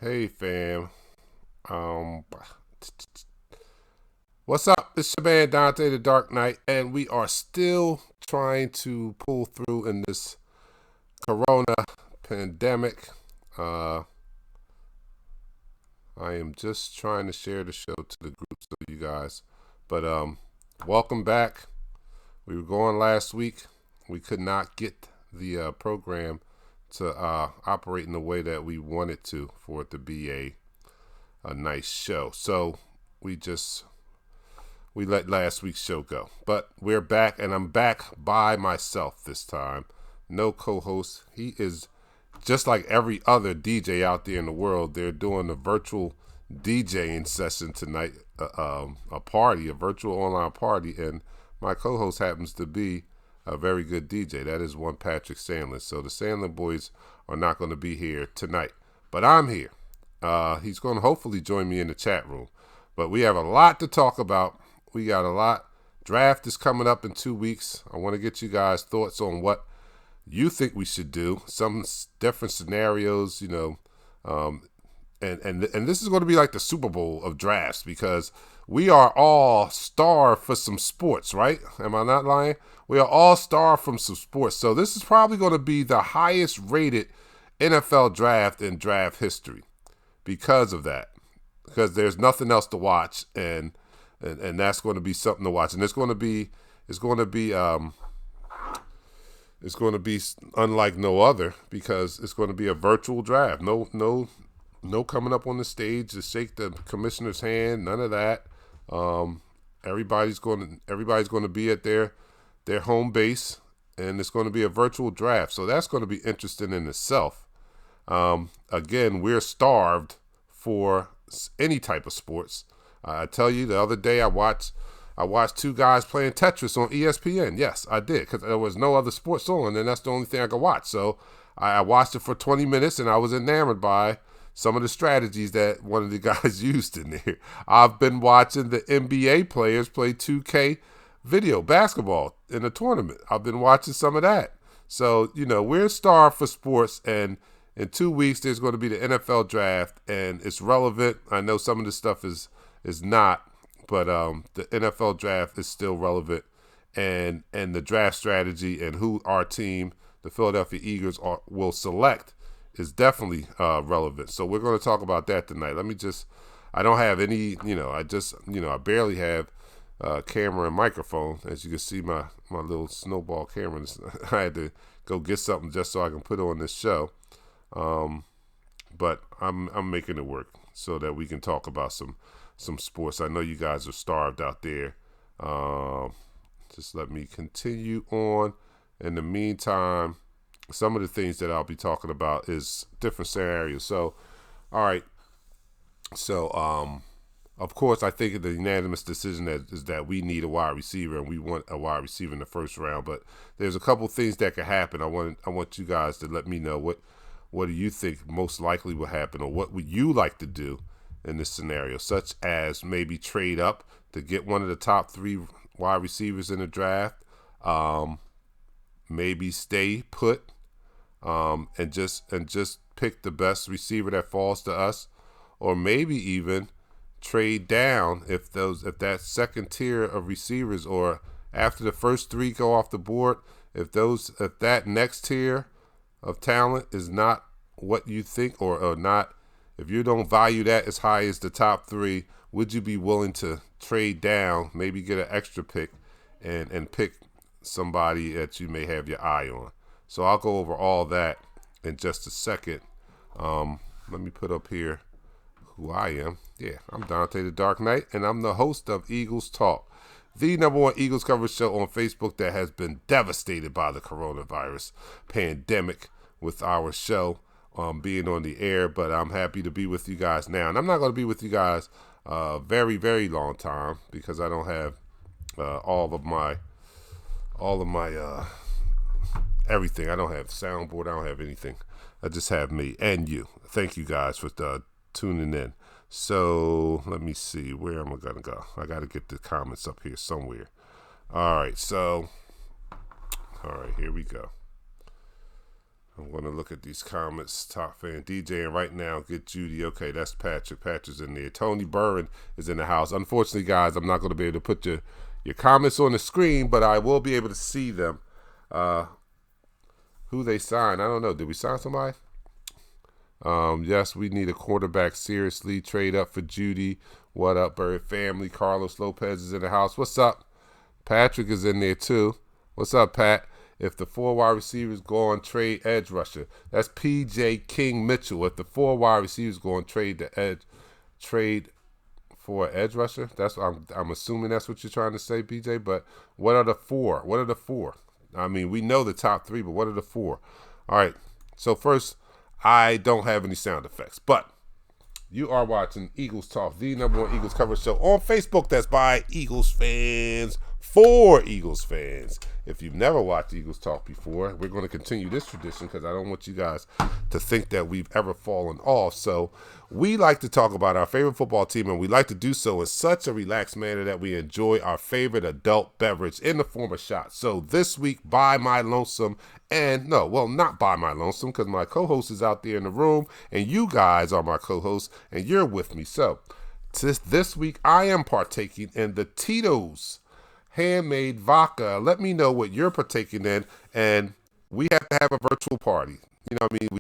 Hey fam. Um what's up? It's your man Dante the Dark Knight, and we are still trying to pull through in this corona pandemic. Uh I am just trying to share the show to the groups of you guys. But welcome back. We were going last week. We could not get the program to operate in the way that we wanted to for it to be a nice show. So we just we let last week's show go. But we're back, and I'm back by myself this time. No co-host. He is just like every other DJ out there in the world. They're doing a virtual DJing session tonight, a party, a virtual online party, and my co-host happens to be a very good DJ. That is one Patrick Sandlin. So the Sandlin boys are not going to be here tonight, but I'm here. He's going to hopefully join me in the chat room. But we have a lot to talk about. We got a lot. Draft is coming up in 2 weeks. I want to get you guys' thoughts on what you think we should do. Some different scenarios, and this is going to be like the Super Bowl of drafts because we are all starved for some sports, right? Am I not lying? We are all starved from some sports. So this is probably going to be the highest rated NFL draft in draft history because of that. Because there's nothing else to watch, and that's going to be something to watch. And it's going to be unlike no other because it's going to be a virtual draft. No coming up on the stage to shake the commissioner's hand. None of that. Everybody's going to be at their home base, and it's going to be a virtual draft. So that's going to be interesting in itself. Again, we're starved for any type of sports. I tell you, the other day I watched two guys playing Tetris on ESPN. Yes, I did, because there was no other sports on, and that's the only thing I could watch. So I watched it for 20 minutes, and I was enamored by some of the strategies that one of the guys used in there. I've been watching the NBA players play 2K video basketball in a tournament. I've been watching some of that. So, we're starved for sports, and in 2 weeks there's going to be the NFL draft, and it's relevant. I know some of this stuff is not, but the NFL draft is still relevant, and the draft strategy and who our team, the Philadelphia Eagles, will select is definitely relevant. So we're going to talk about that tonight. I don't have any, I barely have camera and microphone. As you can see, my little snowball camera, I had to go get something just so I can put on this show. But I'm making it work so that we can talk about some sports. I know you guys are starved out there. Just let me continue on. In the meantime, some of the things that I'll be talking about is different scenarios. So, all right. So, of course, I think the unanimous decision is that we need a wide receiver, and we want a wide receiver in the first round. But there's a couple things that could happen. I want you guys to let me know what do you think most likely will happen, or what would you like to do in this scenario, such as maybe trade up to get one of the top 3 wide receivers in the draft, maybe stay put, and just pick the best receiver that falls to us, or maybe even trade down if that second tier of receivers, or after the first 3 go off the board, if that next tier of talent is not what you think, or not, if you don't value that as high as the top 3, would you be willing to trade down, maybe get an extra pick, and pick somebody that you may have your eye on? So I'll go over all that in just a second. Let me put up here who I am. Yeah, I'm Dante the Dark Knight, and I'm the host of Eagles Talk, the #1 Eagles coverage show on Facebook that has been devastated by the coronavirus pandemic, with our show being on the air. But I'm happy to be with you guys now, and I'm not going to be with you guys a very, very long time because I don't have all of my everything. I don't have soundboard. I don't have anything. I just have me and you. Thank you guys for tuning in. So let me see, where am I gonna go? I got to get the comments up here somewhere. All right, here we go. I'm going to look at these comments. Top fan DJing right now. Get Judy. Okay, that's Patrick. Patrick's in there. Tony Burren is in the house. Unfortunately, guys, I'm not going to be able to put your comments on the screen, but I will be able to see them. Who they signed, I don't know. Did we sign somebody? Yes, we need a quarterback. Seriously, trade up for Judy. What up, Bird family? Carlos Lopez is in the house. What's up? Patrick is in there too. What's up, Pat? If the 4 wide receivers go on trade edge rusher, that's P.J. King Mitchell. If the 4 wide receivers go on trade for an edge rusher, that's I'm assuming that's what you're trying to say, PJ. But what are the 4? What are the 4? I mean, we know the top 3, but what are the 4? All right. So first, I don't have any sound effects, but you are watching Eagles Talk, the #1 Eagles coverage show on Facebook. That's by Eagles fans for Eagles fans. If you've never watched Eagles Talk before, we're going to continue this tradition because I don't want you guys to think that we've ever fallen off. So we like to talk about our favorite football team, and we like to do so in such a relaxed manner that we enjoy our favorite adult beverage in the form of shots. So this week, by my lonesome, and no, well, not by my lonesome, because my co-host is out there in the room, and you guys are my co-hosts, and you're with me. So this week, I am partaking in the Tito's handmade vodka. Let me know what you're partaking in, and we have to have a virtual party. You know what I mean?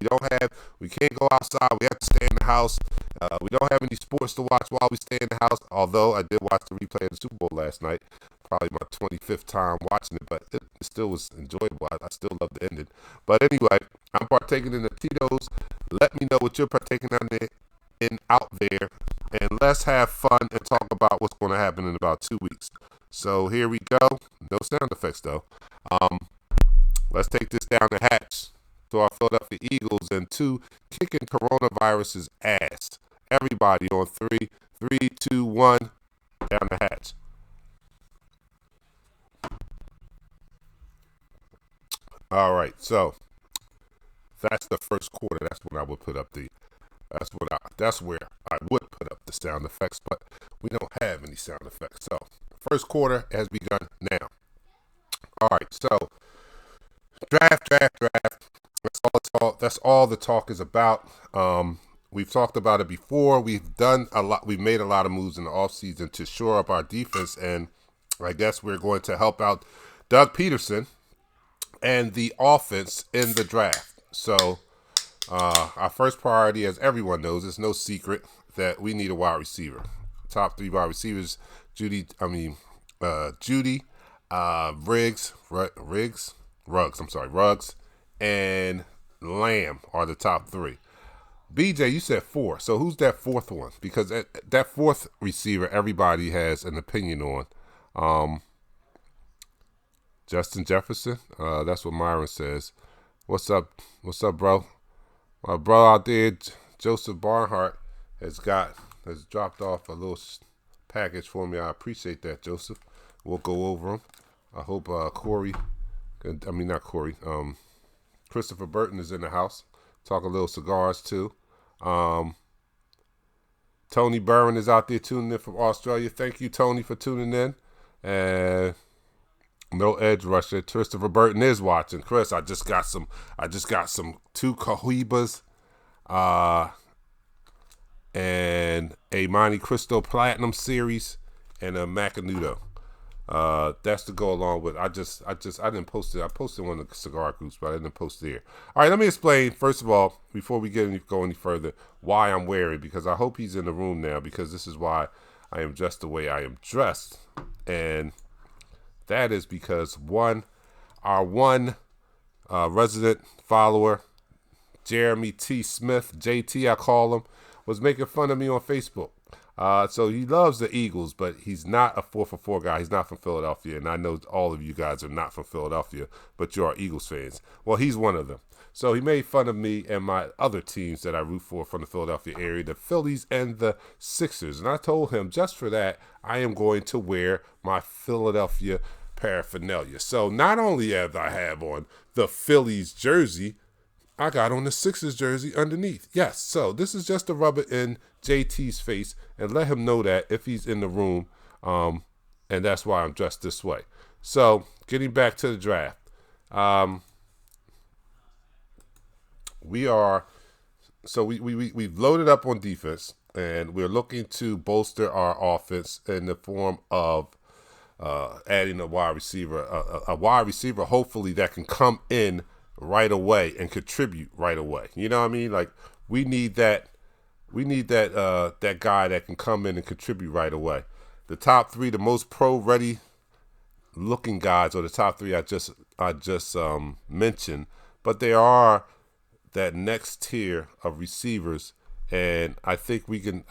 We can't go outside. We have to stay in the house. We don't have any sports to watch while we stay in the house, although I did watch the replay of the Super Bowl last night. Probably my 25th time watching it, but it still was enjoyable. I still love the ending. But anyway, I'm partaking in the Tito's. Let me know what you're partaking in out there, and let's have fun and talk about what's going to happen in about 2 weeks. So here we go. No sound effects though. Let's take this down the hatch to our Philadelphia Eagles and 2 kicking coronavirus's ass. Everybody on 3, 3, 2, 1, down the hatch. All right, so that's the first quarter. That's when I would put up the. That's where I would put up the sound effects, but we don't have any sound effects. So first quarter has begun now. All right, so draft. That's all the talk. That's all the talk is about. We've talked about it before. We've done a lot. We've made a lot of moves in the offseason to shore up our defense, and I guess we're going to help out Doug Peterson and the offense in the draft. So our first priority, as everyone knows, it's no secret that we need a wide receiver. Top 3 wide receivers, Judy, Ruggs, and Lamb are the top 3. BJ, you said 4. So who's that 4th one? Because that 4th receiver, everybody has an opinion on. Justin Jefferson. That's what Myron says. What's up, bro? My bro out there, Joseph Barnhart, has dropped off a little package for me. I appreciate that, Joseph. We'll go over them. I hope Christopher Burton is in the house. Talk a little cigars too. Tony Burren is out there tuning in from Australia. Thank you, Tony, for tuning in. And no edge rusher. Christopher Burton is watching. Chris, I just got some 2 Cohibas, and a Monte Cristo Platinum Series, and a Macanudo. That's to go along with. I didn't post it. I posted one of the cigar groups, but I didn't post it here. All right, let me explain first of all, before we go any further, why I'm wearing, because I hope he's in the room now, because this is why I am dressed the way I am dressed, and that is because our resident follower, Jeremy T. Smith, JT I call him, was making fun of me on Facebook. So he loves the Eagles, but he's not a 4-for-4 guy. He's not from Philadelphia, and I know all of you guys are not from Philadelphia, but you are Eagles fans. Well, he's one of them. So he made fun of me and my other teams that I root for from the Philadelphia area, the Phillies and the Sixers. And I told him, just for that, I am going to wear my Philadelphia paraphernalia. So not only have I have on the Phillies jersey, I got on the Sixers jersey underneath. Yes, so this is just to rub it in JT's face and let him know that if he's in the room, and that's why I'm dressed this way. So getting back to the draft. we are so we've loaded up on defense, and we're looking to bolster our offense in the form of adding a wide receiver, a wide receiver, hopefully that can come in right away and contribute right away. You know what I mean? Like we need that. We need that guy that can come in and contribute right away. The top three, the most pro ready looking guys, are the top three I just mentioned, but they are that next tier of receivers, and I think we can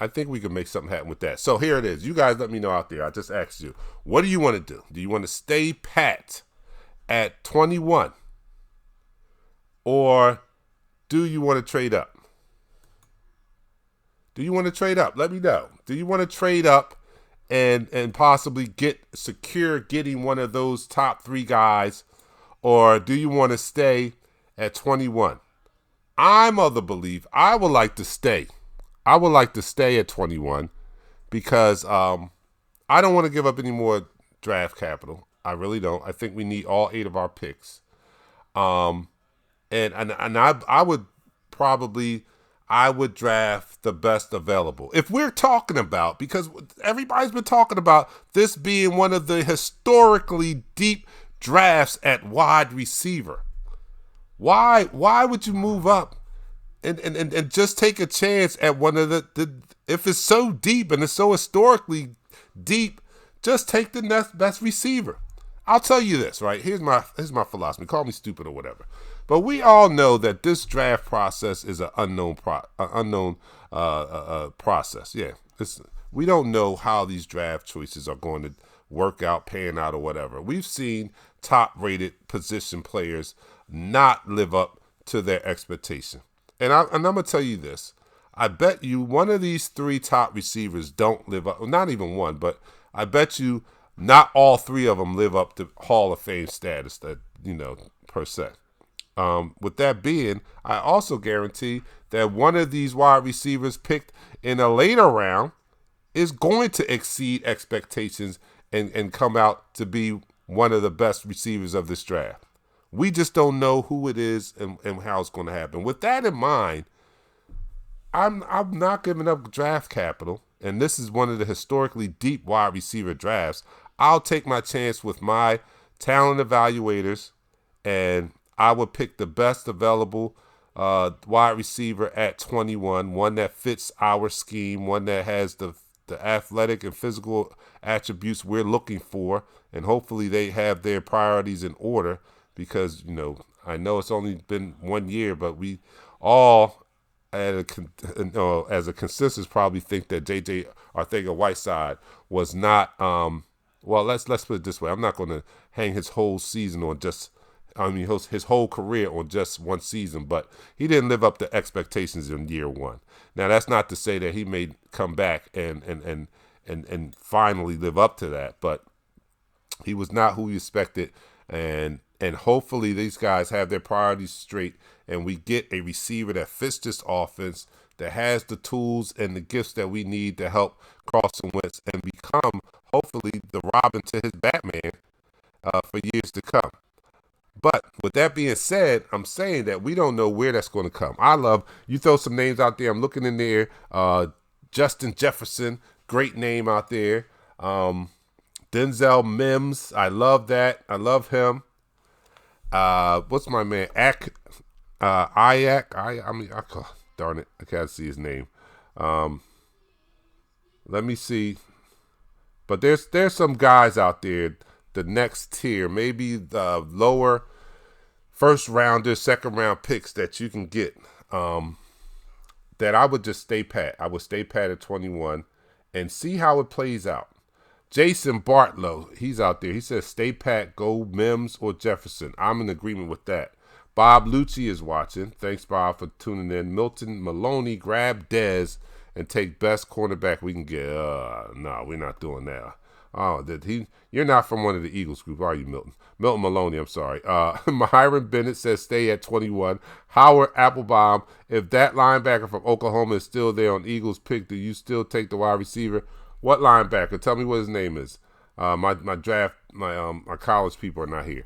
make something happen with that. So here it is. You guys let me know out there. I just asked you, what do you want to do? Do you want to stay pat at 21, or do you want to trade up? Do you want to trade up? Let me know. Do you want to trade up and possibly secure getting one of those top three guys, or do you want to stay at 21? I'm of the belief I would like to stay. I would like to stay at 21 because I don't want to give up any more draft capital. I really don't. I think we need all 8 of our picks. And I would probably draft the best available. If we're talking about, because everybody's been talking about this being one of the historically deep drafts at wide receiver. Why would you move up and just take a chance at one of the if it's so deep and it's so historically deep, just take the next best receiver. I'll tell you this, right? Here's my philosophy. Call me stupid or whatever. But we all know that this draft process is an unknown process. Yeah, we don't know how these draft choices are going to work out, pan out, or whatever. We've seen top-rated position players not live up to their expectation. And I'm going to tell you this. I bet you one of these 3 top receivers don't live up, not even one, but I bet you not all 3 of them live up to Hall of Fame status, that per se. With that being, I also guarantee that one of these wide receivers picked in a later round is going to exceed expectations and come out to be one of the best receivers of this draft. We just don't know who it is and how it's going to happen. With that in mind, I'm not giving up draft capital, and this is one of the historically deep wide receiver drafts. I'll take my chance with my talent evaluators, and I would pick the best available wide receiver at 21, one that fits our scheme, one that has the athletic and physical attributes we're looking for, and hopefully they have their priorities in order because, I know it's only been 1 year, but we all as a consensus probably think that J.J. Arcega-Whiteside was not, let's put it this way. I'm not going to hang his whole season on his whole career on just one season, but he didn't live up to expectations in year 1. Now, that's not to say that he may come back and finally live up to that, but he was not who we expected, and hopefully these guys have their priorities straight, and we get a receiver that fits this offense, that has the tools and the gifts that we need to help Carson Wentz and become, hopefully, the Robin to his Batman for years to come. But with that being said, I'm saying that we don't know where that's going to come. You throw some names out there. I'm looking in there. Justin Jefferson, great name out there. Denzel Mims, I love that. I love him. What's my man? Ayak. Darn it. I can't see his name. Let me see. But there's some guys out there, the next tier, maybe the lower first rounder, second round picks that you can get, that I would just stay pat. I would stay pat at 21 and see how it plays out. Jason Bartlow, he's out there. He says stay pat, go Mims or Jefferson. I'm in agreement with that. Bob Lucci is watching. Thanks, Bob, for tuning in. Milton Maloney, grab Dez and take best cornerback we can get. No, we're not doing that. Oh, you're not from one of the Eagles group, are you, Milton? Milton Maloney, I'm sorry. Myron Bennett says stay at 21. Howard Applebaum, if that linebacker from Oklahoma is still there on Eagles pick, do you still take the wide receiver? What linebacker? Tell me what his name is. My college people are not here.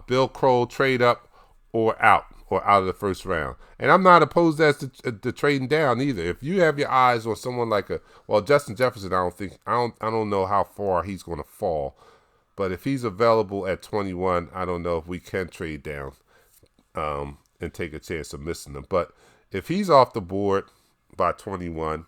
Bill Kroll, trade up or out or out of the first round. And I'm not opposed to trading down either. If you have your eyes on someone like Justin Jefferson, I don't know how far he's going to fall. But if he's available at 21, I don't know if we can trade down and take a chance of missing him. But if he's off the board by 21,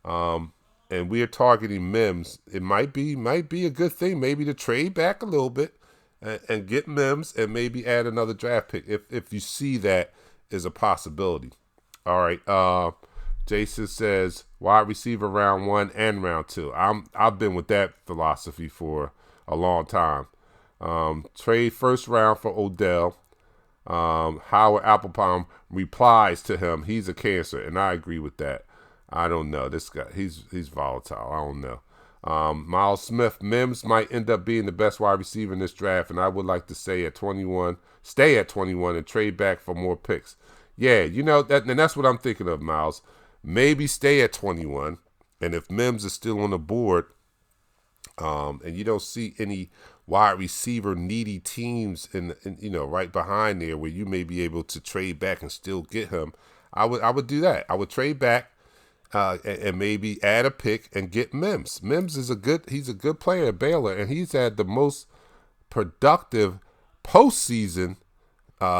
and we're targeting Mims, it might be a good thing maybe to trade back a little bit and get Mims and maybe add another draft pick if you see that is a possibility. All right. Jason says wide receiver round 1 and round 2. I've been with that philosophy for a long time. Trade first round for Odell. Howard Applepalm replies to him, he's a cancer, and I agree with that. I don't know. This guy, he's volatile. I don't know. Miles Smith, Mims might end up being the best wide receiver in this draft, and I would like to stay at 21 and trade back for more picks. Yeah, and that's what I'm thinking of, Miles. Maybe stay at 21, and if Mims is still on the board, and you don't see any wide receiver needy teams in right behind there where you may be able to trade back and still get him, I would do that. I would trade back and maybe add a pick and get Mims. Mims is he's a good player at Baylor, and he's had the most productive postseason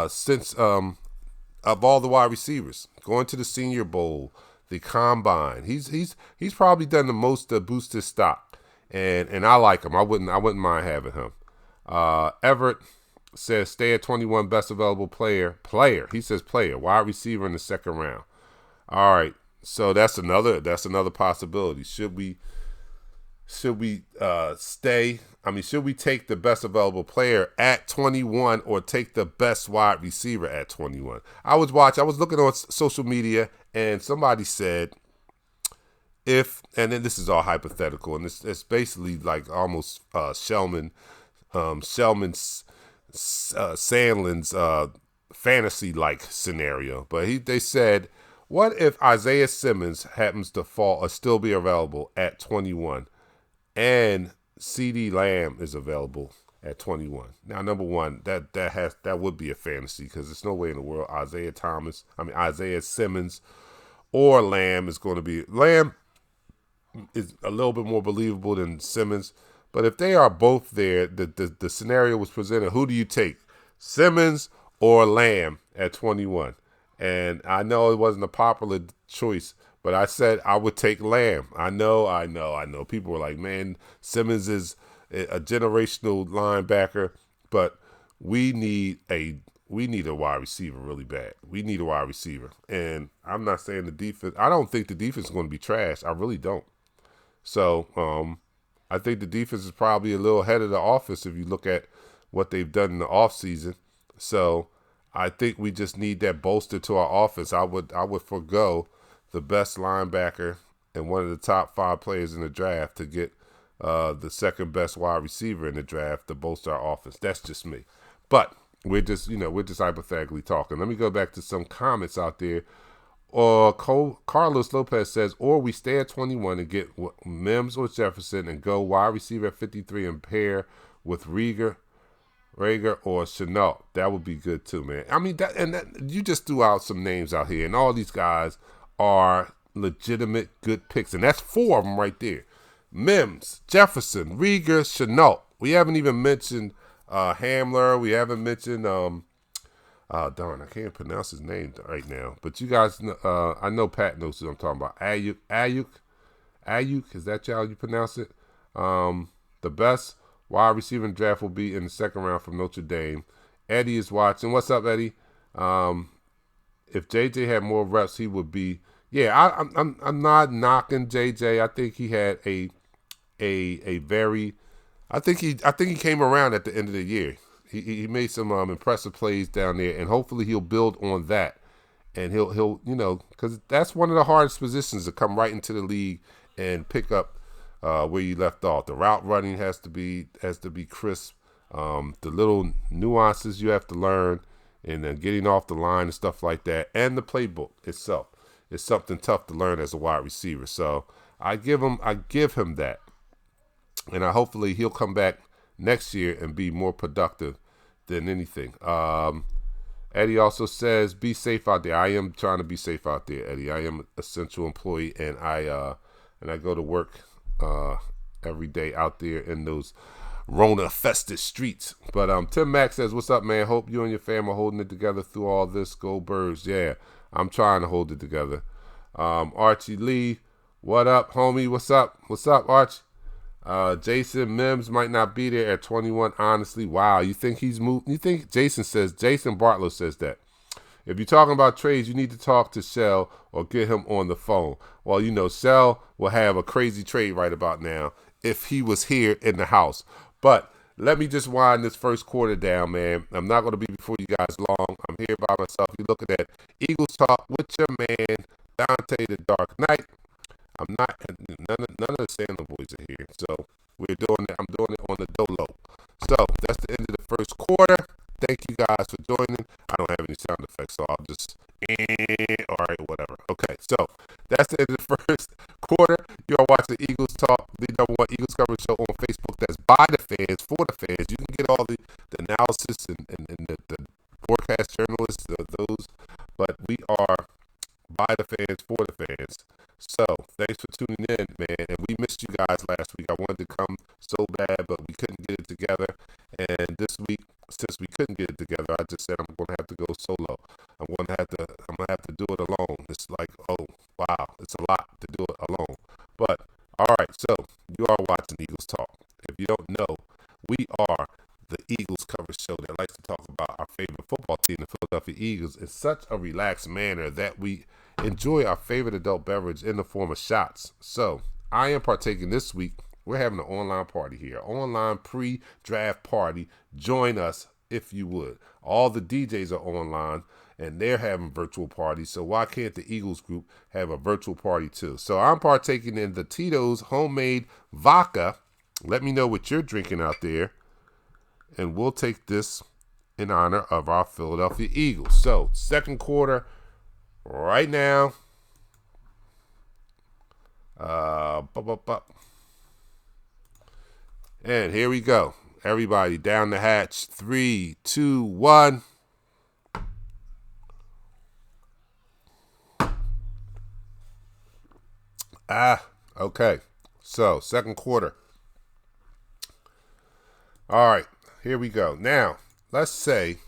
since of all the wide receivers, going to the Senior Bowl, the Combine. He's probably done the most to boost his stock, and I like him. I wouldn't mind having him. Everett says stay at 21, best available player. He says player, wide receiver in the second round. All right. So that's another possibility. Should we stay? I mean, should we take the best available player at 21 or take the best wide receiver at 21? I was looking on social media, and somebody said and then this is all hypothetical, and it's basically like almost Sandlin's fantasy like scenario, but they said, what if Isaiah Simmons happens to fall or still be available at 21 and CeeDee Lamb is available at 21? Now, number one, that would be a fantasy because there's no way in the world Isaiah Simmons or Lamb is going to be. Lamb is a little bit more believable than Simmons, but if they are both there, the scenario was presented, who do you take, Simmons or Lamb at 21? And I know it wasn't a popular choice, but I said I would take Lamb. I know. People were like, man, Simmons is a generational linebacker, but we need a wide receiver really bad. We need a wide receiver. And I'm not saying the defense. I don't think the defense is going to be trash. I really don't. So I think the defense is probably a little ahead of the offense if you look at what they've done in the offseason. So I think we just need that bolster to our offense. I would forego the best linebacker and one of the top 5 players in the draft to get the second best wide receiver in the draft to bolster our offense. That's just me. But we're just hypothetically talking. Let me go back to some comments out there. Carlos Lopez says, or we stay at 21 and get Mims or Jefferson and go wide receiver at 53 and pair with Rager or Chenault. That would be good too, man. I mean, you just threw out some names out here, and all these guys are legitimate good picks, and that's 4 of them right there. Mims, Jefferson, Rager, Chenault. We haven't even mentioned Hamler. We haven't mentioned darn, I can't pronounce his name right now. But you guys, I know Pat knows who I'm talking about. Ayuk, is that how you pronounce it? The best wide receiver draft will be in the second round from Notre Dame. Eddie is watching. What's up, Eddie? If JJ had more reps, he would be. Yeah, I'm not knocking JJ. I think he had a very. I think he came around at the end of the year. He made some impressive plays down there, and hopefully he'll build on that. And he'll because that's one of the hardest positions to come right into the league and pick up where you left off. The route running has to be crisp. The little nuances you have to learn, and then getting off the line and stuff like that, and the playbook itself is something tough to learn as a wide receiver. So I give him that, and hopefully he'll come back next year and be more productive than anything. Eddie also says, "Be safe out there." I am trying to be safe out there, Eddie. I am an essential employee, and I go to work every day out there in those Rona-fested streets. But Tim Mack says, "What's up, man? Hope you and your fam are holding it together through all this. Go Birds!" Yeah, I'm trying to hold it together. Archie Lee, what up, homie? What's up? What's up, Arch? Jason Mims might not be there at 21. Honestly, wow. You think he's moved? You think Jason Bartlow says that? If you're talking about trades, you need to talk to Shell or get him on the phone. Well, you know, Shell will have a crazy trade right about now if he was here in the house. But let me just wind this first quarter down, man. I'm not going to be before you guys long. I'm here by myself. You're looking at Eagles Talk with your man, Dante the Dark Knight. I'm not, none of the Sandler boys are here. So I'm doing it on the dolo. So that's the end of the first quarter. Thank you guys for joining. I don't have any sound effects, so I'll just, all right, whatever. Okay, so that's the end of the first quarter. You are watching the Eagles Talk, the #1 Eagles coverage show on Facebook. That's by the fans, for the fans. You can get all the analysis and the broadcast journalists, those, but we are by the fans, for the fans. So, thanks for tuning in, man. And we missed you guys last week. I wanted to come so bad, but we couldn't get it together. And this week, since we couldn't get it together, I just said I'm going to have to go solo. I'm going to have to do it alone. It's like, oh, wow, it's a lot to do it alone. But, all right, so you are watching Eagles Talk. If you don't know, we are the Eagles coverage show that likes to talk about our favorite football team, the Philadelphia Eagles, in such a relaxed manner that we enjoy our favorite adult beverage in the form of shots. So I am partaking this week. We're having an online party here, online pre-draft party. Join us if you would. All the DJs are online and they're having virtual parties. So why can't the Eagles group have a virtual party too? So I'm partaking in the Tito's homemade vodka. Let me know what you're drinking out there, and we'll take this in honor of our Philadelphia Eagles. So second quarter right now. And here we go. Everybody down the hatch. 3, 2, 1. Okay. So, second quarter. All right, here we go. Now, let's say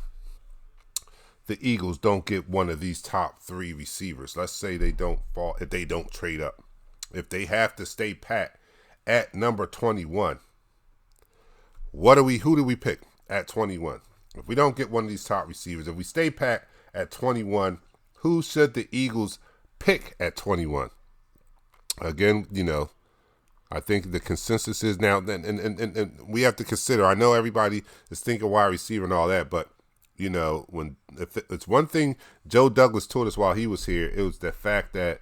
the Eagles don't get one of these top 3 receivers. Let's say they don't fall, if they don't trade up. If they have to stay pat at number 21. Who do we pick at 21? If we don't get one of these top receivers, if we stay pat at 21, who should the Eagles pick at 21? Again, you know, I think the consensus is now, and we have to consider, I know everybody is thinking wide receiver and all that, but, you know, if it's one thing Joe Douglas taught us while he was here, it was the fact that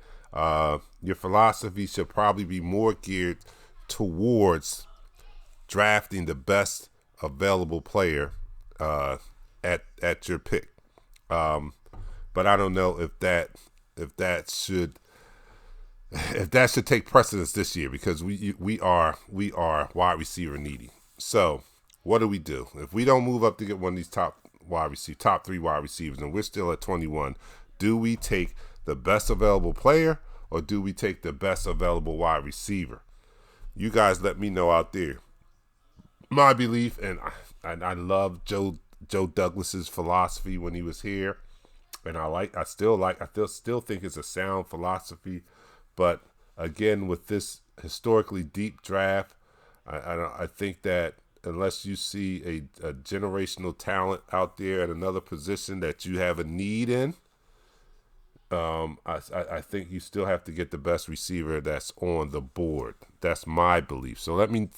your philosophy should probably be more geared towards drafting the best available player at your pick. But I don't know if that should take precedence this year, because we are wide receiver needy. So what do? If we don't move up to get one of these top 3 wide receivers, and we're still at 21, do we take the best available player or do we take the best available wide receiver? You guys let me know out there. My belief, and I love Joe Douglas's philosophy when he was here, and I still think it's a sound philosophy. But again, with this historically deep draft, I think that unless you see a generational talent out there at another position that you have a need in, I think you still have to get the best receiver that's on the board. That's my belief. So let me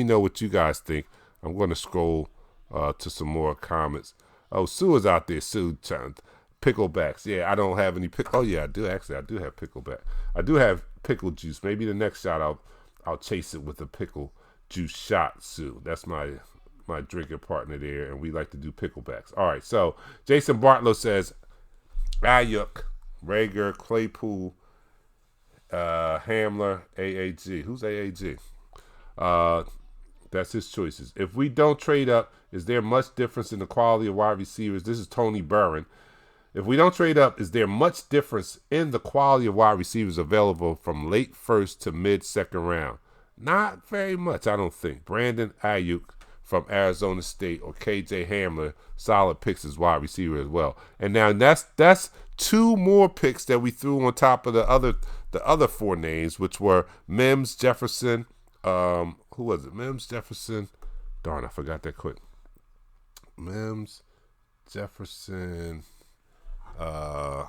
know what you guys think. I'm going to scroll to some more comments. Oh, Sue is out there. Sue, picklebacks. Yeah, I don't have any pickle. Oh yeah, I do. Actually, I do have pickleback. I do have pickle juice. Maybe the next shot I'll chase it with a pickle juice shot, Sue. That's my drinking partner there, and we like to do picklebacks. All right, so Jason Bartlow says Ayuk, Rager, Claypool, Hamler, AAG. Who's AAG? That's his choices. If we don't trade up, is there much difference in the quality of wide receivers? This is Tony Burren. If we don't trade up, is there much difference in the quality of wide receivers available from late first to mid second round? Not very much, I don't think. Brandon Ayuk from Arizona State or KJ Hamler, solid picks as wide receiver as well. And now that's two more picks that we threw on top of the other four names, which were Mims, Jefferson. Who was it? Mims, Jefferson. Darn, I forgot that quick. Mims, Jefferson. Darn.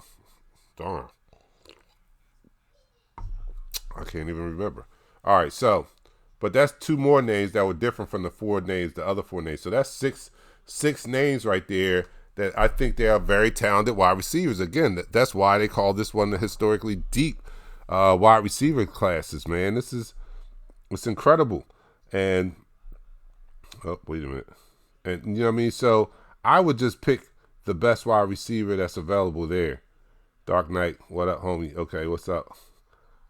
I can't even remember. All right, so, but that's two more names that were different from the four names, the other four names. So that's six names right there that I think they are very talented wide receivers. Again, that's why they call this one the historically deep wide receiver classes, man. It's incredible. And, oh, wait a minute. And, you know what I mean? So I would just pick the best wide receiver that's available there. Dark Knight, what up, homie? Okay, what's up?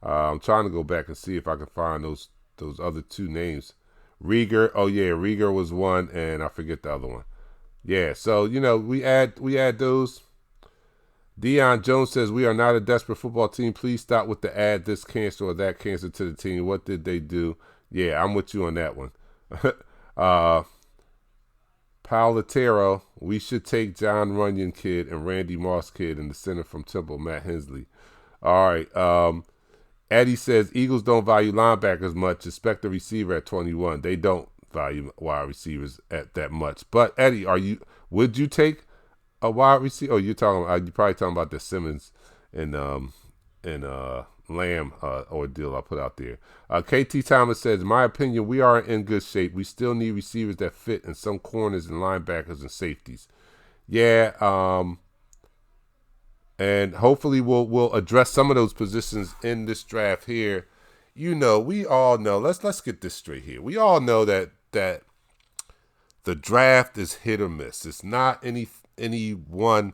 I'm trying to go back and see if I can find those other two names. Rieger, oh yeah, Rieger was one, and I forget the other one. Yeah, so you know we add those. Deion Jones says we are not a desperate football team. Please stop with the add this cancer or that cancer to the team. What did they do? Yeah, I'm with you on that one. Paulatero, we should take John Runyon kid and Randy Moss kid in the center from Temple, Matt Hensley. All right. Eddie says Eagles don't value linebackers much. Expect the receiver at 21. They don't value wide receivers at that much. But Eddie, would you take a wide receiver? Oh, you're probably talking about the Simmons and Lamb ordeal I put out there. KT Thomas says, in my opinion, we are in good shape. We still need receivers that fit in some corners and linebackers and safeties. Yeah, and hopefully we'll address some of those positions in this draft here. You know, we all know. Let's get this straight here. We all know that the draft is hit or miss. It's not any one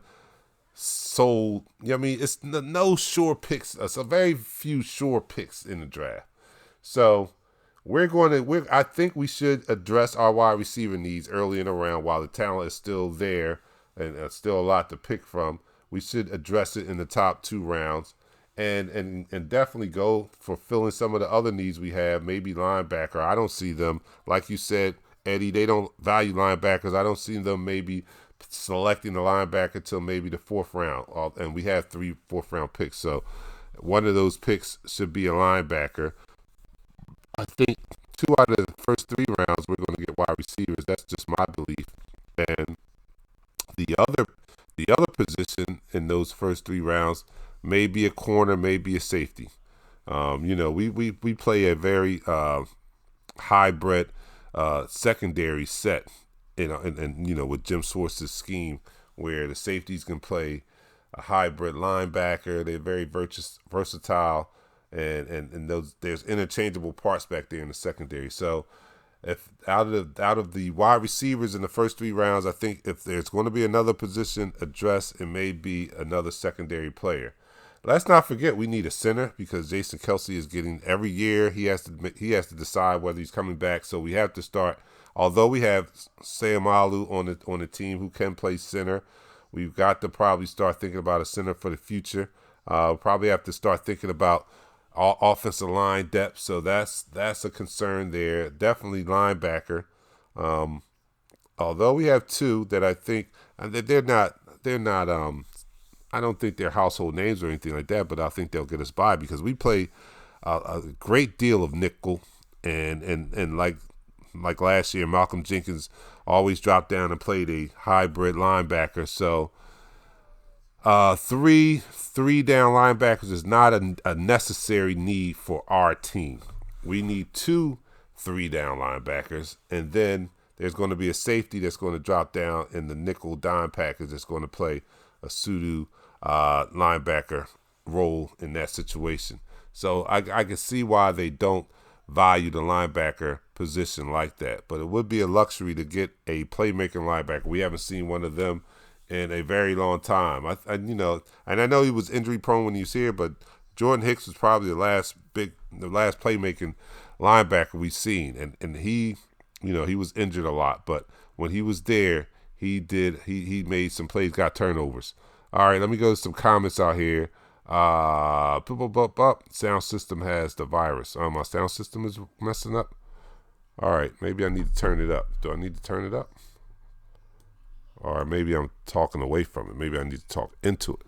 sole. You know what I mean? It's no sure picks. It's a very few sure picks in the draft. So I think we should address our wide receiver needs early in the round while the talent is still there and still a lot to pick from. We should address it in the top 2 rounds and definitely go for filling some of the other needs we have, maybe linebacker. I don't see them, like you said, Eddie, they don't value linebackers. I don't see them maybe selecting the linebacker till maybe the 4th round. And we have 3 4th-round picks. So one of those picks should be a linebacker. I think 2 out of the first 3 rounds we're going to get wide receivers. That's just my belief. And the other position in those first 3 rounds may be a corner, may be a safety. You know, we play a very hybrid secondary set, you know, and you know, with Jim Schwartz's scheme where the safeties can play a hybrid linebacker. They're very versatile, and there's interchangeable parts back there in the secondary. So if out of the wide receivers in the first 3 rounds, I think if there's going to be another position addressed, it may be another secondary player. Let's not forget we need a center because Jason Kelce is getting every year. He has to decide whether he's coming back. So we have to start. Although we have Sayamalu on the team who can play center, we've got to probably start thinking about a center for the future. Probably have to start thinking about offensive line depth. So that's a concern there. Definitely linebacker. Although we have 2 that I think they're not. I don't think they're household names or anything like that, but I think they'll get us by because we play a great deal of nickel and like last year, Malcolm Jenkins always dropped down and played a hybrid linebacker. So 3 down linebackers is not a necessary need for our team. We need 2 3-down linebackers, and then there's going to be a safety that's going to drop down in the nickel dime package that's going to play a pseudo linebacker role in that situation. So I can see why they don't value the linebacker position like that. But it would be a luxury to get a playmaking linebacker. We haven't seen one of them in a very long time. I know he was injury prone when he was here, but Jordan Hicks was probably the last playmaking linebacker we've seen, and he he was injured a lot, but when he was there, he made some plays, got turnovers. All right, let me go to some comments out here. Sound system has the virus. My sound system is messing up. All right, maybe I need to turn it up. Do I need to turn it up? Or maybe I'm talking away from it. Maybe I need to talk into it.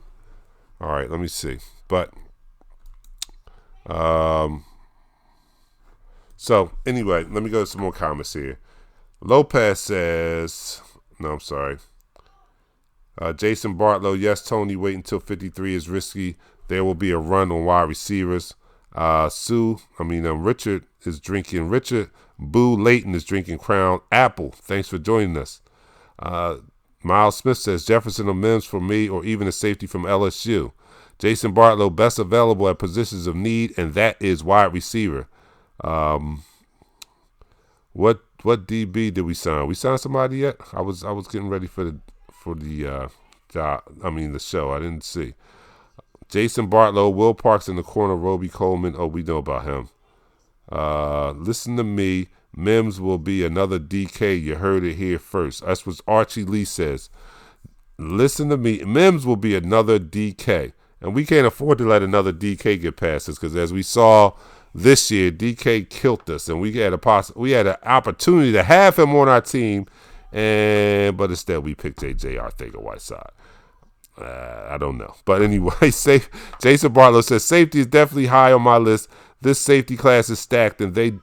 All right, let me see. But so anyway, let me go to some more comments here. Lopez says, no, I'm sorry. Jason Bartlow, yes, Tony, wait until 53 is risky. There will be a run on wide receivers. Richard is drinking. Richard Boo Layton is drinking Crown Apple. Thanks for joining us. Miles Smith says, Jefferson or Mims for me, or even a safety from LSU. Jason Bartlow, best available at positions of need, and that is wide receiver. What DB did we sign? We signed somebody yet? I was getting ready for the job. The show. I didn't see. Jason Bartlow, Will Parks in the corner, Roby Coleman. Oh, we know about him. Listen to me. Mims will be another DK. You heard it here first. That's what Archie Lee says. Listen to me. Mims will be another DK. And we can't afford to let another DK get past us, because as we saw this year, DK killed us, and we had an opportunity to have him on our team, but instead we picked J.J. Arcega-Whiteside. I don't know. But anyway, Jason Bartlow says, safety is definitely high on my list. This safety class is stacked, and they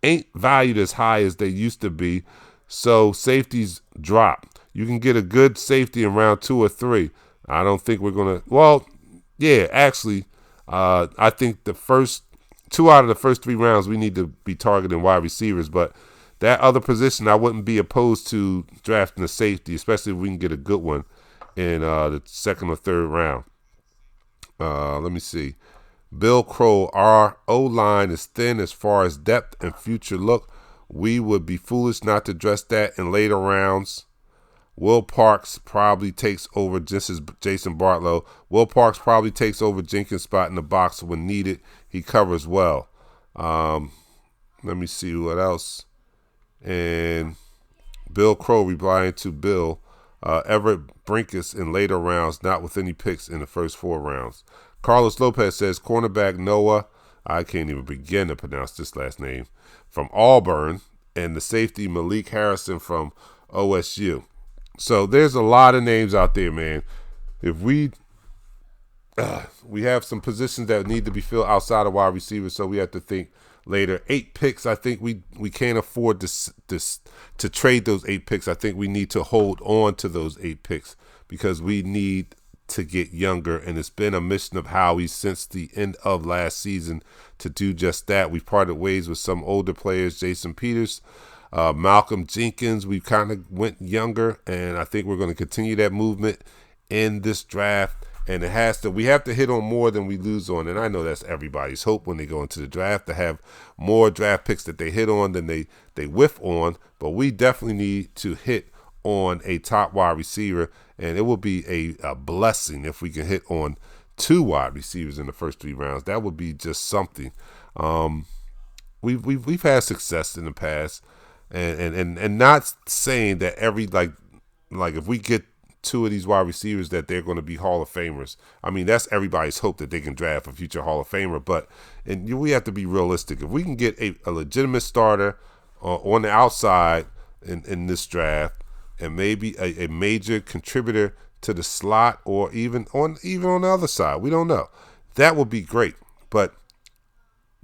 ain't valued as high as they used to be, so safeties drop. You can get a good safety in round 2 or 3. I don't think we're going to – well, yeah, actually, I think the first 2 out of the first 3 rounds we need to be targeting wide receivers, but that other position I wouldn't be opposed to drafting a safety, especially if we can get a good one in the 2nd or 3rd round. Let me see. Bill Crow, our O-line is thin as far as depth and future look. We would be foolish not to address that in later rounds. Will Parks probably takes over, just as Jason Bartlow. Will Parks probably takes over Jenkins' spot in the box when needed. He covers well. Let me see what else. And Bill Crow replying to Bill. Everett Brinkus in later rounds, not with any picks in the first 4 rounds. Carlos Lopez says, cornerback Noah, I can't even begin to pronounce this last name, from Auburn, and the safety Malik Harrison from OSU. So there's a lot of names out there, man. If we have some positions that need to be filled outside of wide receivers, so we have to think later. 8 picks, I think we can't afford to trade those 8 picks. I think we need to hold on to those 8 picks because we need to get younger, and it's been a mission of Howie since the end of last season to do just that. We've parted ways with some older players, Jason Peters, Malcolm Jenkins. We kind of went younger, and I think we're going to continue that movement in this draft. And we have to hit on more than we lose on. And I know that's everybody's hope when they go into the draft, to have more draft picks that they hit on than they whiff on. But we definitely need to hit on a top wide receiver, and it will be a blessing if we can hit on 2 wide receivers in the first 3 rounds. That would be just something. We've had success in the past, and not saying that every like if we get 2 of these wide receivers that they're going to be Hall of Famers. I mean, that's everybody's hope, that they can draft a future Hall of Famer. But we have to be realistic. If we can get a legitimate starter on the outside in this draft, and maybe a major contributor to the slot, or even on the other side, we don't know, that would be great. But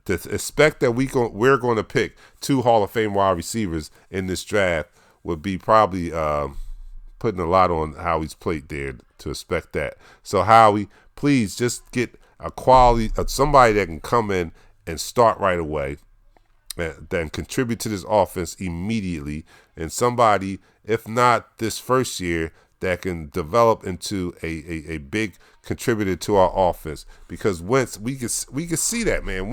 to expect that we're going to pick 2 Hall of Fame wide receivers in this draft would be probably putting a lot on Howie's plate there to expect that. So Howie, please just get a quality of somebody that can come in and start right away, then contribute to this offense immediately, and somebody, if not this first year, that can develop into a big contributor to our offense. Because Wentz, we can see that, man.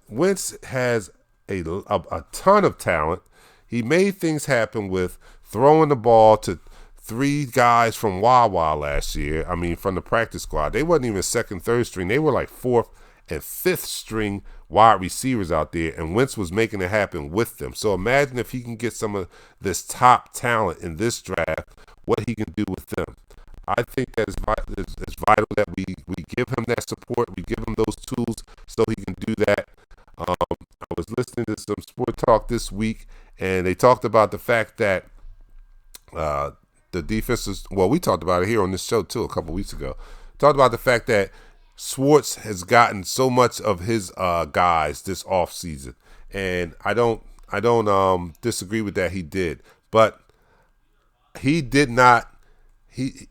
Wentz has a ton of talent. He made things happen with throwing the ball to 3 guys from Wawa last year. I mean, from the practice squad. They wasn't even 2nd, 3rd string. They were like 4th and 5th string wide receivers out there, and Wentz was making it happen with them. So imagine if he can get some of this top talent in this draft, what he can do with them. I think that it's vital that we give him that support, we give him those tools so he can do that. I was listening to some sport talk this week, and they talked about the fact that the defense is, well, we talked about it here on this show too a couple weeks ago. Talked about the fact that Schwartz has gotten so much of his guys this offseason, and I don't disagree with that. He did, but he did not.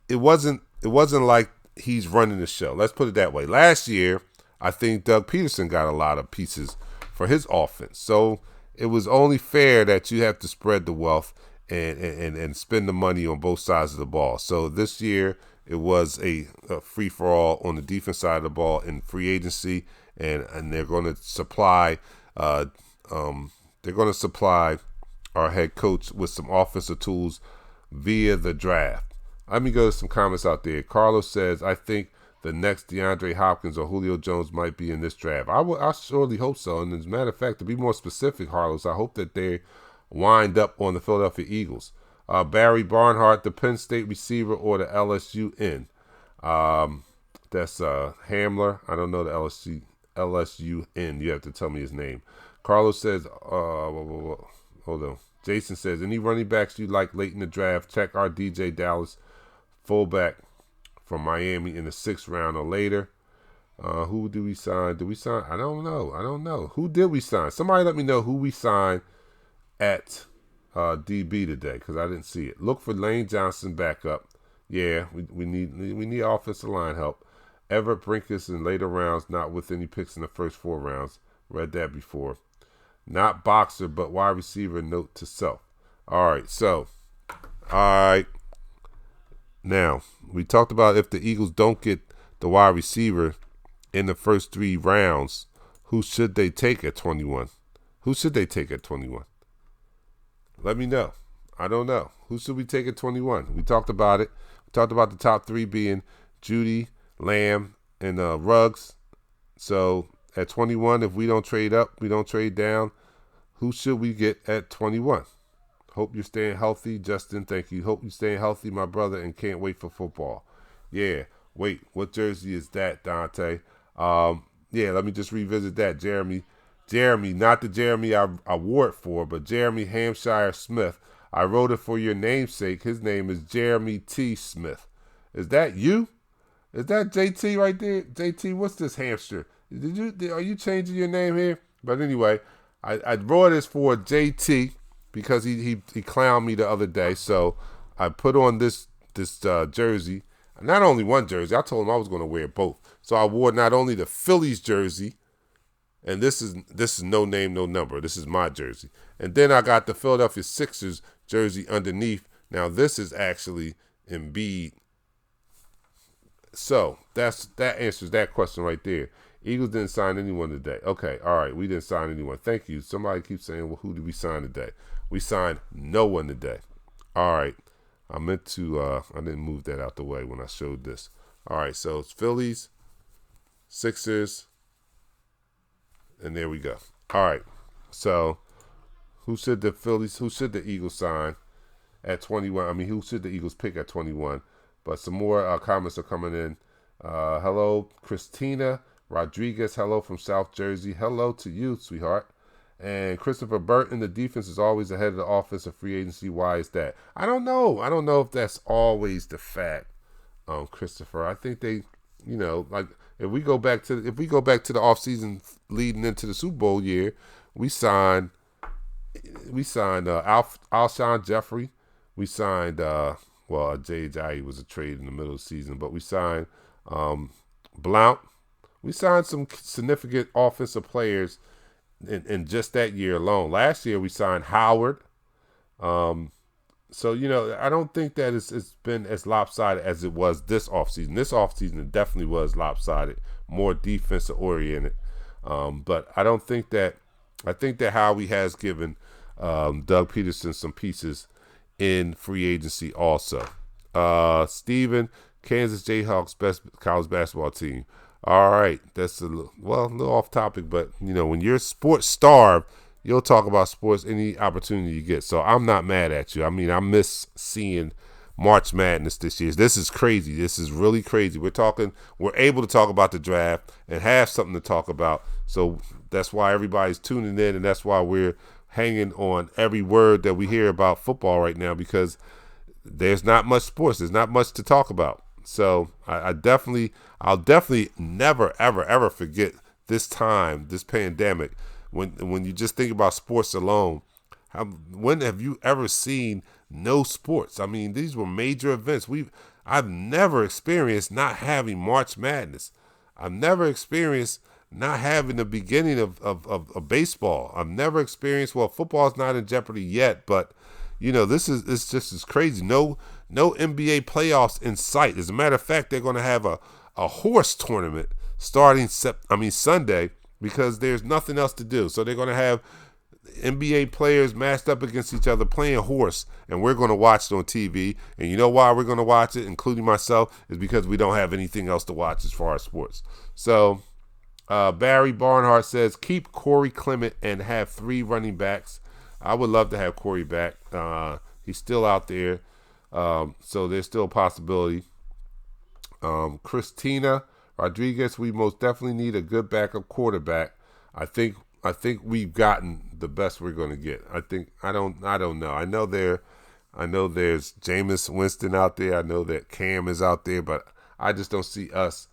It wasn't like he's running the show. Let's put it that way. Last year, I think Doug Peterson got a lot of pieces for his offense, so it was only fair that you have to spread the wealth and spend the money on both sides of the ball. So this year, it was a free for all on the defense side of the ball in free agency, and they're going to supply our head coach with some offensive tools via the draft. Let me go to some comments out there. Carlos says, I think the next DeAndre Hopkins or Julio Jones might be in this draft. I surely hope so. And as a matter of fact, to be more specific, Carlos, I hope that they wind up on the Philadelphia Eagles. Barry Barnhart, the Penn State receiver or the LSU end. That's Hamler. I don't know the LSU end. You have to tell me his name. Carlos says, hold on. Jason says, any running backs you like late in the draft, check our DJ Dallas fullback from Miami in the 6th round or later. Who do we sign? Did we sign? I don't know. Who did we sign? Somebody let me know who we signed at DB today, because I didn't see it. Look for Lane Johnson backup. Yeah, we need offensive line help. Everett Brinkus in later rounds, not with any picks in the first 4 rounds. Read that before. Not boxer, but wide receiver, note to self. All right. Now, we talked about if the Eagles don't get the wide receiver in the first 3 rounds, who should they take at 21? Who should they take at 21? Let me know. I don't know. Who should we take at 21? We talked about it. We talked about the top 3 being Judy, Lamb, and Ruggs. So at 21, if we don't trade up, we don't trade down, who should we get at 21? Hope you're staying healthy, Justin. Thank you. Hope you're staying healthy, my brother, and can't wait for football. Yeah. Wait, what jersey is that, Dante? Yeah, let me just revisit that. Jeremy, not the Jeremy I wore it for, but Jeremy Hampshire Smith. I wrote it for your namesake. His name is Jeremy T. Smith. Is that you? Is that JT right there? JT, what's this Hampshire? Are you changing your name here? But anyway, I wrote this for JT because he clowned me the other day. So I put on this jersey. Not only one jersey. I told him I was going to wear both. So I wore not only the Phillies jersey, and this is no name, no number. This is my jersey. And then I got the Philadelphia Sixers jersey underneath. Now this is actually Embiid. So that answers that question right there. Eagles didn't sign anyone today. Okay, all right, we didn't sign anyone. Thank you. Somebody keeps saying, well, who did we sign today? We signed no one today. All right. I meant to, I didn't move that out the way when I showed this. All right, so it's Phillies, Sixers, and there we go. All right, so who should the Eagles sign at 21? I mean, who should the Eagles pick at 21? But some more comments are coming in. Hello, Christina Rodriguez. Hello from South Jersey. Hello to you, sweetheart. And Christopher Burton, the defense is always ahead of the offense of free agency. Why is that? I don't know. I don't know if that's always the fact, Christopher. I think they, like if we go back to the offseason leading into the Super Bowl year, we signed Alshon Jeffrey. We signed Jay Ajayi was a trade in the middle of the season, but we signed Blount. We signed some significant offensive players in just that year alone. Last year we signed Howard. So I don't think that it's been as lopsided as it was this offseason. This offseason it definitely was lopsided, more defensive oriented. But I think that Howie has given Doug Peterson some pieces in free agency also. Steven, Kansas Jayhawks best college basketball team. All right, that's a little off topic, but when you're sports starved, you'll talk about sports any opportunity you get. So I'm not mad at you. I mean, I miss seeing March Madness this year. This is crazy. This is really crazy. We're able to talk about the draft and have something to talk about. So that's why everybody's tuning in, and that's why we're hanging on every word that we hear about football right now, because there's not much sports. There's not much to talk about. So I'll definitely never, ever, ever forget this time, this pandemic, when you just think about sports alone. When have you ever seen no sports? I mean, these were major events. I've never experienced not having March Madness. I've never experienced not having the beginning of baseball. I've never experienced, well, football's not in jeopardy yet, but it's just as crazy. No NBA playoffs in sight. As a matter of fact, they're going to have a horse tournament starting Sunday, because there's nothing else to do. So they're going to have NBA players matched up against each other playing horse, and we're going to watch it on TV. And you know why we're going to watch it, including myself, is because we don't have anything else to watch as far as sports. So Barry Barnhart says, keep Corey Clement and have 3 running backs. I would love to have Corey back. He's still out there, so there's still a possibility. Christina Rodriguez, we most definitely need a good backup quarterback. I think we've gotten the best we're going to get. I don't know. I know there's Jameis Winston out there. I know that Cam is out there, but I just don't see us.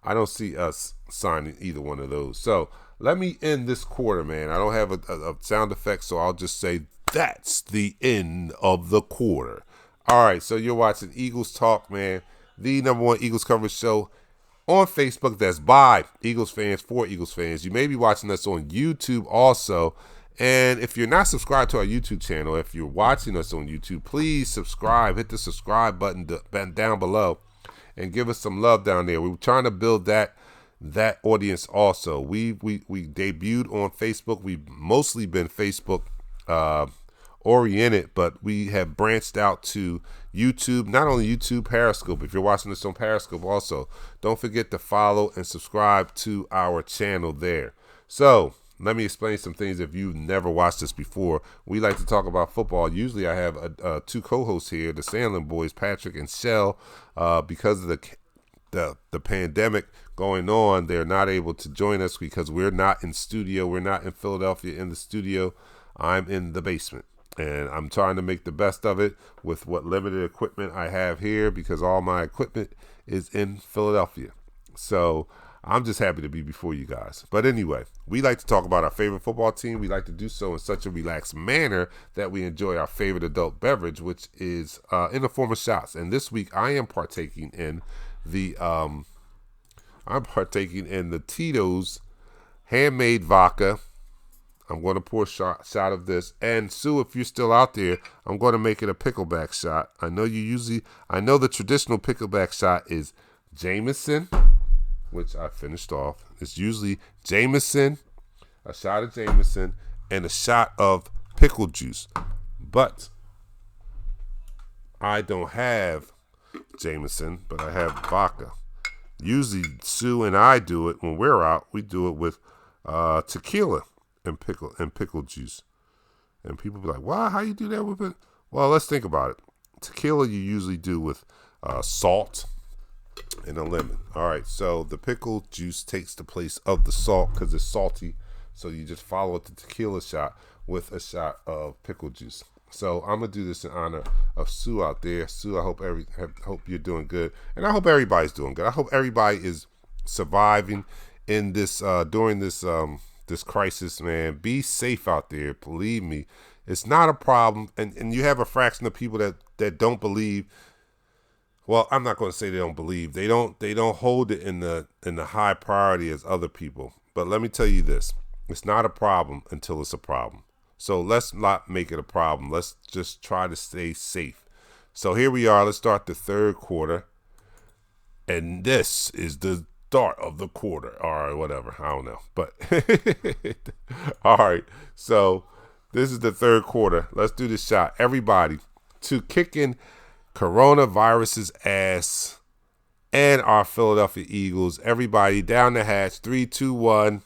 I don't see us signing either one of those. So let me end this quarter, man. I don't have a sound effect, so I'll just say that's the end of the quarter. All right, so you're watching Eagles Talk, man, the #1 Eagles coverage show on Facebook that's by Eagles fans for Eagles fans. You may be watching us on YouTube also. And if you're not subscribed to our YouTube channel, if you're watching us on YouTube, please subscribe. Hit the subscribe button down below and give us some love down there. We're trying to build that audience also. We debuted on Facebook. We've mostly been Facebook oriented, but we have branched out to YouTube, not only YouTube, Periscope. If you're watching this on Periscope also, don't forget to follow and subscribe to our channel there. So let me explain some things if you've never watched this before. We like to talk about football. Usually I have 2 co-hosts here, the Sandlin boys, Patrick and Shell. Because of the pandemic going on, they're not able to join us because we're not in studio. We're not in Philadelphia in the studio. I'm in the basement, and I'm trying to make the best of it with what limited equipment I have here, because all my equipment is in Philadelphia. So I'm just happy to be before you guys. But anyway, we like to talk about our favorite football team. We like to do so in such a relaxed manner that we enjoy our favorite adult beverage, which is in the form of shots. And this week I am partaking in the Tito's handmade vodka. I'm going to pour a shot of this. And Sue, if you're still out there, I'm going to make it a pickleback shot. I know the traditional pickleback shot is Jameson, which I finished off. It's usually Jameson, a shot of Jameson, and a shot of pickle juice. But I don't have Jameson, but I have vodka. Usually Sue and I do it when we're out. We do it with tequila and pickle juice. And people be like, "Why? How you do that with it?" Well, let's think about it. Tequila you usually do with salt and a lemon. All right, so the pickle juice takes the place of the salt because it's salty. So you just follow the tequila shot with a shot of pickle juice. So I'm gonna do this in honor of Sue out there. Sue, I hope you're doing good, and I hope everybody's doing good. I hope everybody is surviving in this during this crisis, man. Be safe out there. Believe me, it's not a problem. And you have a fraction of people that don't believe. Well, I'm not going to say they don't believe. They don't hold it in the high priority as other people. But let me tell you this: it's not a problem until it's a problem. So let's not make it a problem. Let's just try to stay safe. So here we are. Let's start the third quarter, and this is the start of the quarter, or whatever. I don't know, but all right. So this is the third quarter. Let's do this shot, everybody, to kicking coronavirus's ass and our Philadelphia Eagles. Everybody down the hatch. 3, 2, 1.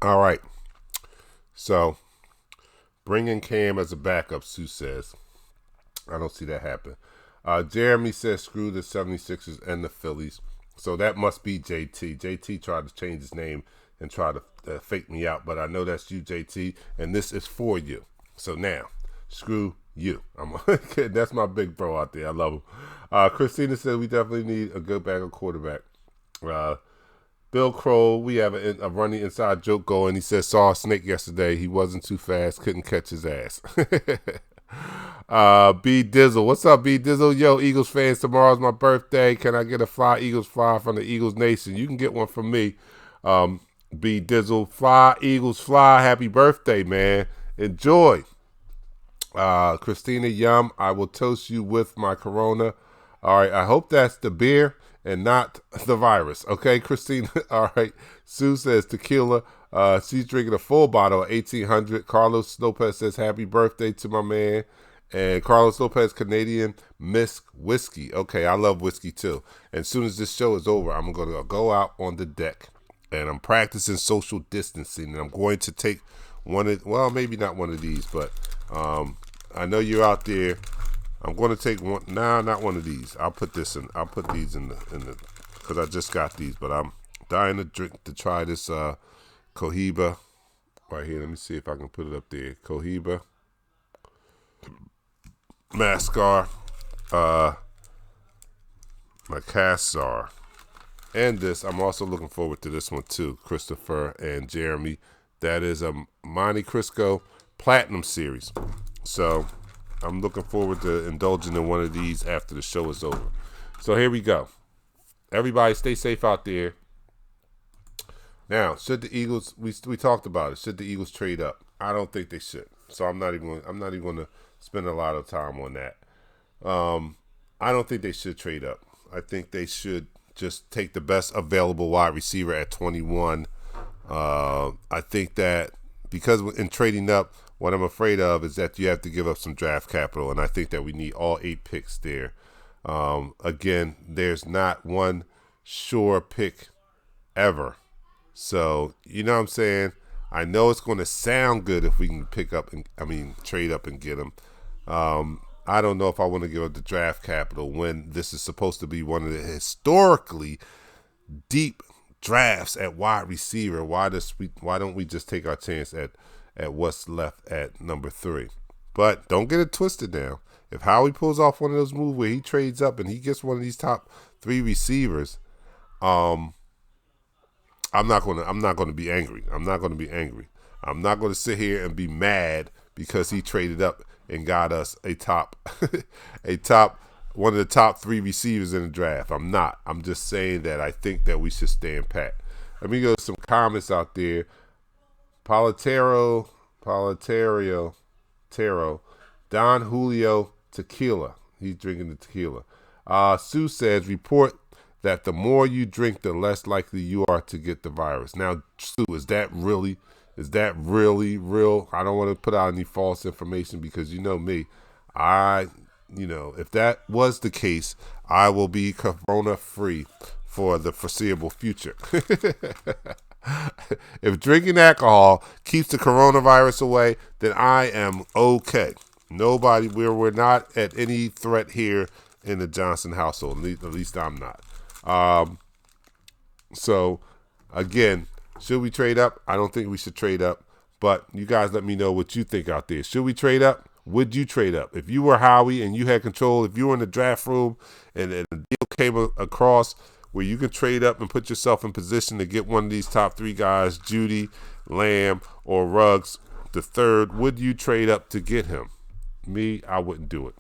All right. So, bring in Cam as a backup, Sue says. I don't see that happen. Jeremy says screw the 76ers and the Phillies. So that must be JT. JT tried to change his name and try to fake me out, but I know that's you, JT, and this is for you. So now, screw you. I'm kidding. That's my big bro out there. I love him. Christina said we definitely need a good backup quarterback. Bill Crow, we have a running inside joke going. He said saw a snake yesterday. He wasn't too fast, couldn't catch his ass. B Dizzle, what's up, B Dizzle? Yo, Eagles fans, tomorrow's my birthday. Can I get a Fly Eagles fly from the Eagles Nation? You can get one from me. B Dizzle, fly Eagles fly. Happy birthday, man. Enjoy. Christina, yum. I will toast you with my Corona. All right, I hope that's the beer and not the virus. Okay, Christina. All right. Sue says tequila. She's drinking a full bottle of 1800. Carlos Lopez says happy birthday to my man. And Carlos Lopez, Canadian Misk whiskey. Okay, I love whiskey too. And as soon as this show is over, I'm going to go out on the deck. And I'm practicing social distancing. And I'm going to take maybe not one of these, but I know you're out there. I'm going to take one. Nah, not one of these. I'll put these in the, because I just got these, but I'm dying to try this Cohiba right here. Let me see if I can put it up there. Cohiba, Mascar, Macassar, and this. I'm also looking forward to this one too, Christopher and Jeremy. That is a Monte Cristo Platinum Series. So I'm looking forward to indulging in one of these after the show is over. So here we go. Everybody stay safe out there. Now, should the Eagles, we talked about it, should the Eagles trade up? I don't think they should. So I'm not even going to spend a lot of time on that. I don't think they should trade up. I think they should just take the best available wide receiver at 21. I think that because in trading up, what I'm afraid of is that you have to give up some draft capital, and I think that we need all 8 picks there. Again, there's not one sure pick ever. So, you know what I'm saying? I know it's going to sound good if we can trade up and get them. I don't know if I want to give up the draft capital when this is supposed to be one of the historically deep drafts at wide receiver. Why don't we just take our chance at what's left at number 3? But don't get it twisted now. If Howie pulls off one of those moves where he trades up and he gets one of these top 3 receivers, I'm not going to be angry. I'm not going to sit here and be mad because he traded up and got us a top one of the top 3 receivers in the draft. I'm not. I'm just saying that I think that we should stand pat. Let me go to some comments out there. Politero, Don Julio tequila. He's drinking the tequila. Sue says, report that the more you drink, the less likely you are to get the virus. Now, Sue, is that really real? I don't want to put out any false information because you know me. If that was the case, I will be corona free for the foreseeable future. If drinking alcohol keeps the coronavirus away, then I am okay. We're not at any threat here in the Johnson household. At least I'm not. So, again, should we trade up? I don't think we should trade up. But you guys let me know what you think out there. Should we trade up? Would you trade up? If you were Howie and you had control, if you were in the draft room and a deal came across where you can trade up and put yourself in position to get one of these top 3 guys, Judy, Lamb, or Ruggs, the third, would you trade up to get him? Me, I wouldn't do it.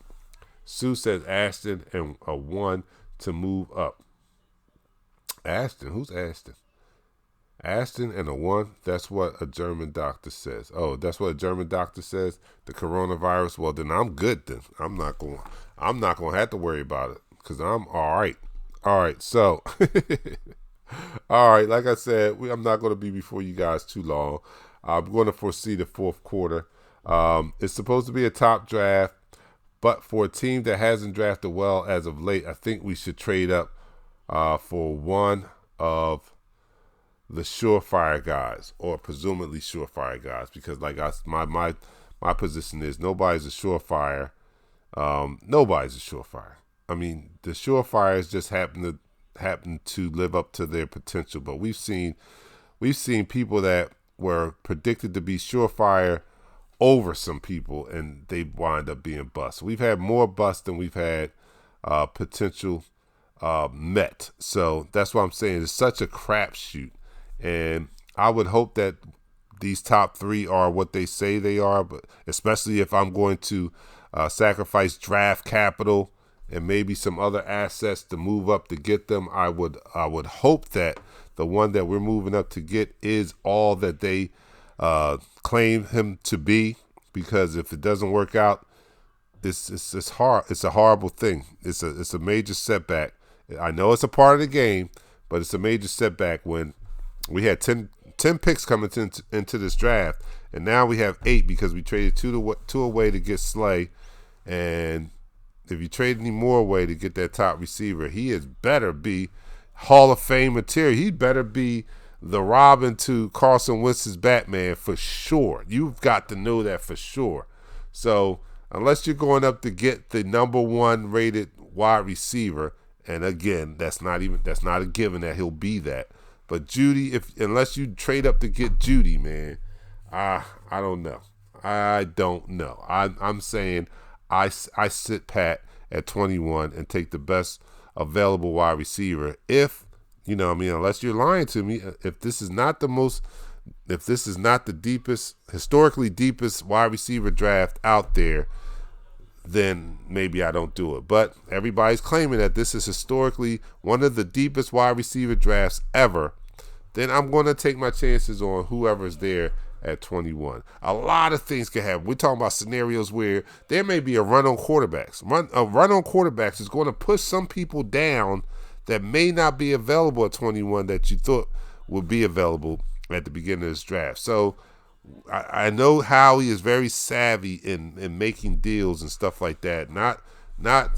Sue says Ashton and a 1 to move up. Ashton? Who's Ashton? Ashton and a 1? That's what a German doctor says. Oh, that's what a German doctor says? The coronavirus? Well, then I'm good then. I'm not going to have to worry about it because I'm all right. All right, so All right, like I said, I'm not going to be before you guys too long. I'm going to foresee the fourth quarter. It's supposed to be a top draft, but for a team that hasn't drafted well as of late, I think we should trade up for one of the surefire guys, or presumably surefire guys, because my position is nobody's a surefire. Nobody's a surefire. I mean, the surefires just happen to live up to their potential, but we've seen people that were predicted to be surefire over some people, and they wind up being busts. We've had more busts than we've had potential met. So that's what I'm saying. It's such a crapshoot, and I would hope that these top three are what they say they are. But especially if I'm going to sacrifice draft capital and maybe some other assets to move up to get them, I would hope that the one that we're moving up to get is all that they claim him to be. Because if it doesn't work out, it's hard. It's a horrible thing. It's a major setback. I know it's a part of the game, but it's a major setback when we had 10 picks coming into this draft, and now we have 8 because we traded two away to get Slay. And if you trade any more away to get that top receiver, he is better be Hall of Fame material. He better be the Robin to Carson Wentz's Batman for sure. You've got to know that for sure. So unless you're going up to get the number 1 rated wide receiver, and again, that's not a given that he'll be that. But Jeudy, unless you trade up to get Jeudy, man, I don't know. I don't know. I'm saying I sit pat at 21 and take the best available wide receiver. If unless you're lying to me, if this is not the deepest, historically deepest wide receiver draft out there, then maybe I don't do it. But everybody's claiming that this is historically one of the deepest wide receiver drafts ever. Then I'm going to take my chances on whoever's there at 21. A lot of things can happen. We're talking about scenarios where there may be a run on quarterbacks. A run on quarterbacks is going to push some people down that may not be available at 21 that you thought would be available at the beginning of this draft. So I know Howie is very savvy in making deals and stuff like that. Not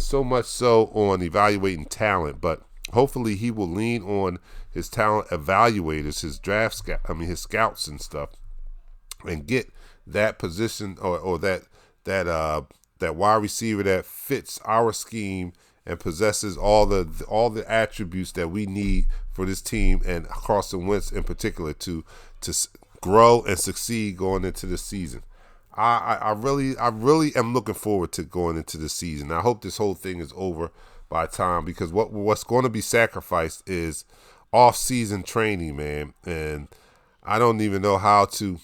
so much so on evaluating talent, but hopefully he will lean on his talent evaluators, his scouts and stuff, and get that position or that wide receiver that fits our scheme and possesses all the attributes that we need for this team, and Carson Wentz in particular, to grow and succeed going into the season. I really am looking forward to going into the season. I hope this whole thing is over by time, because what's going to be sacrificed is off-season training, man, and I don't even know how to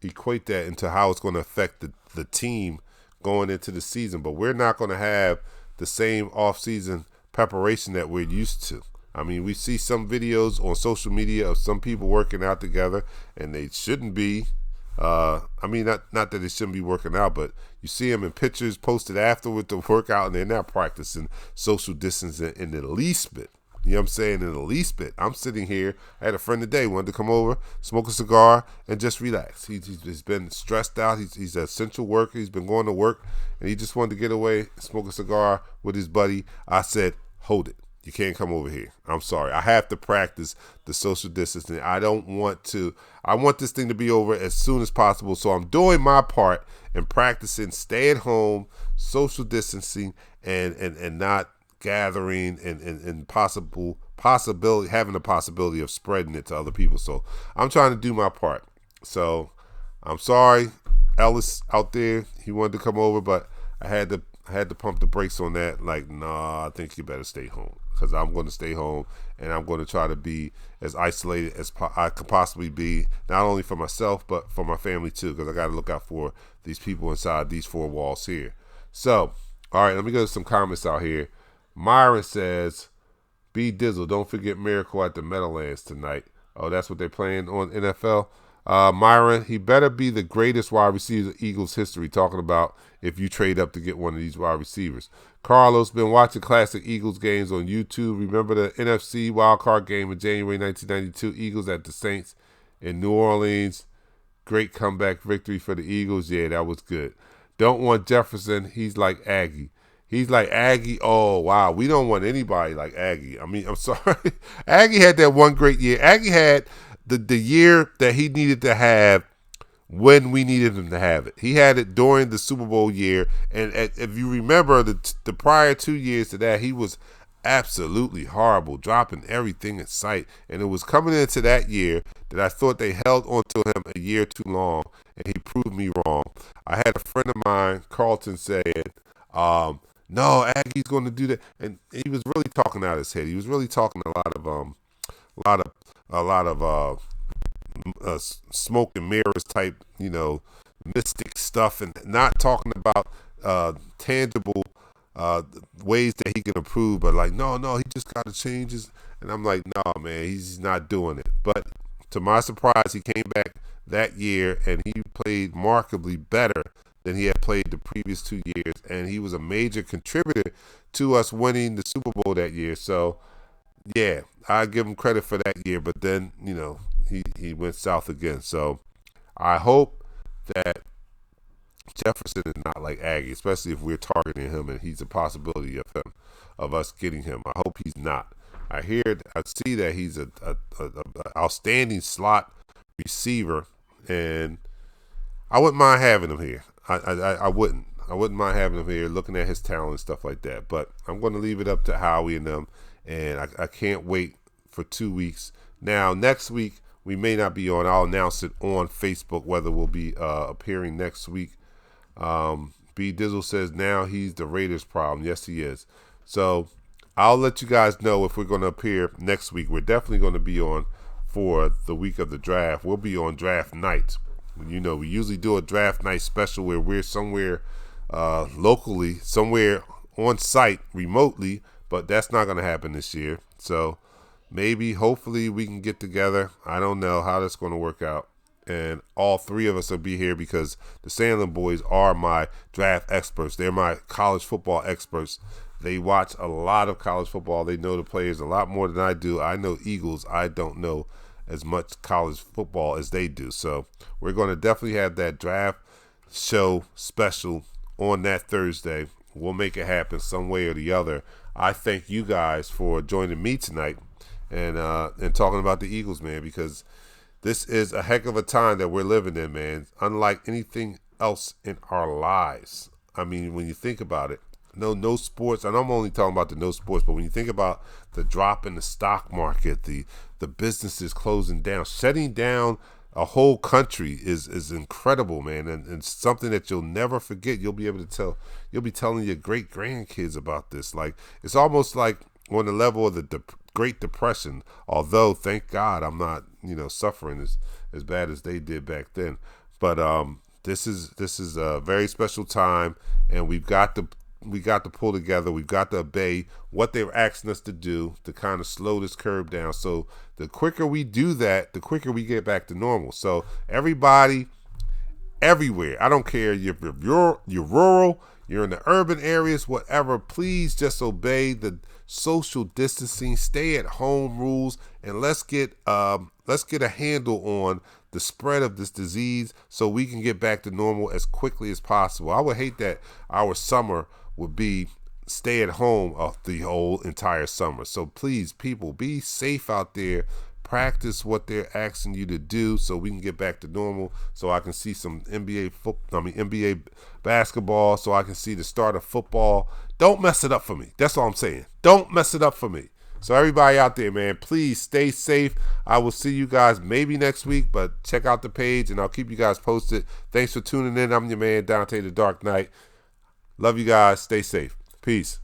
equate that into how it's going to affect the team going into the season. But we're not going to have the same off-season preparation that we're used to. I mean, we see some videos on social media of some people working out together, and they shouldn't be. Not that they shouldn't be working out, but you see them in pictures posted afterward the workout, and they're not practicing social distancing in the least bit. You know what I'm saying? In the least bit. I'm sitting here. I had a friend today wanted to come over, smoke a cigar, and just relax. He's been stressed out. He's an essential worker. He's been going to work, and he just wanted to get away, smoke a cigar with his buddy. I said, hold it. You can't come over here. I'm sorry. I have to practice the social distancing. I want this thing to be over as soon as possible. So I'm doing my part and practicing stay at home, social distancing, and not gathering and having the possibility of spreading it to other people. So I'm trying to do my part. So I'm sorry, Ellis out there. He wanted to come over, but I had to pump the brakes on that. Like, nah, I think you better stay home, because I'm going to stay home, and I'm going to try to be as isolated as I could possibly be, not only for myself, but for my family too, because I got to look out for these people inside these 4 walls here. So, all right, let me go to some comments out here. Myron says, B Dizzle, don't forget Miracle at the Meadowlands tonight. Oh, that's what they're playing on NFL? Myron, he better be the greatest wide receiver in Eagles history, talking about if you trade up to get one of these wide receivers. Carlos, been watching classic Eagles games on YouTube. Remember the NFC wildcard game in January 1992? Eagles at the Saints in New Orleans. Great comeback victory for the Eagles. Yeah, that was good. Don't want Jefferson. He's like Aggie. He's like Aggie. Oh, wow. We don't want anybody like Aggie. I mean, I'm sorry. Aggie had that one great year. Aggie had the year that he needed to have when we needed him to have it. He had it during the Super Bowl year. And if you remember the prior 2 years to that, he was absolutely horrible, dropping everything in sight. And it was coming into that year that I thought they held onto him a year too long, and he proved me wrong. I had a friend of mine, Carlton, said, no, Aggie's going to do that. And he was really talking out his head. He was really talking a lot of smoke and mirrors type, mystic stuff, and not talking about tangible ways that he can improve. But like, no, he just got to change his. And I'm like, no, man, he's not doing it. But to my surprise, he came back that year and he played markedly better than he had played the previous 2 years, and he was a major contributor to us winning the Super Bowl that year. So, yeah, I give him credit for that year, but then, he went south again. So, I hope that Jefferson is not like Aggie, especially if we're targeting him and he's a possibility of us getting him. I hope he's not. I see that he's a outstanding slot receiver, and I wouldn't mind having him here. I wouldn't mind having him here, looking at his talent and stuff like that. But I'm going to leave it up to Howie and them, and I can't wait for 2 weeks. Now, next week, we may not be on. I'll announce it on Facebook whether we'll be appearing next week. B. Dizzle says now he's the Raiders' problem. Yes, he is. So I'll let you guys know if we're going to appear next week. We're definitely going to be on for the week of the draft. We'll be on draft night. We usually do a draft night special where we're somewhere locally, somewhere on site, remotely, but that's not going to happen this year. So maybe, hopefully, we can get together. I don't know how that's going to work out. And all three of us will be here because the Sandlin boys are my draft experts. They're my college football experts. They watch a lot of college football. They know the players a lot more than I do. I know Eagles. I don't know as much college football as they do. So we're going to definitely have that draft show special on that Thursday. We'll make it happen some way or the other. I thank you guys for joining me tonight and talking about the Eagles, man, because this is a heck of a time that we're living in, man. Unlike anything else in our lives. I mean, when you think about it, no sports. And I'm only talking about the no sports, but when you think about the drop in the stock market, the businesses closing down, shutting down a whole country is incredible, man, and something that you'll never forget. You'll be able to tell. You'll be telling your great grandkids about this. Like, it's almost like on the level of the Great Depression. Although, thank God, I'm not suffering as bad as they did back then. But this is a very special time, and we got to pull together. We've got to obey what they're asking us to do to kind of slow this curve down. So the quicker we do that, the quicker we get back to normal. So everybody, everywhere, I don't care if you're rural, you're in the urban areas, whatever, please just obey the social distancing, stay at home rules, and let's get a handle on the spread of this disease so we can get back to normal as quickly as possible. I would hate that our summer would be stay at home of the whole entire summer. So please, people, be safe out there. Practice what they're asking you to do so we can get back to normal, so I can see some NBA basketball, so I can see the start of football. Don't mess it up for me. That's all I'm saying. Don't mess it up for me. So everybody out there, man, please stay safe. I will see you guys maybe next week, but check out the page and I'll keep you guys posted. Thanks for tuning in. I'm your man, Dante the Dark Knight. Love you guys. Stay safe. Peace.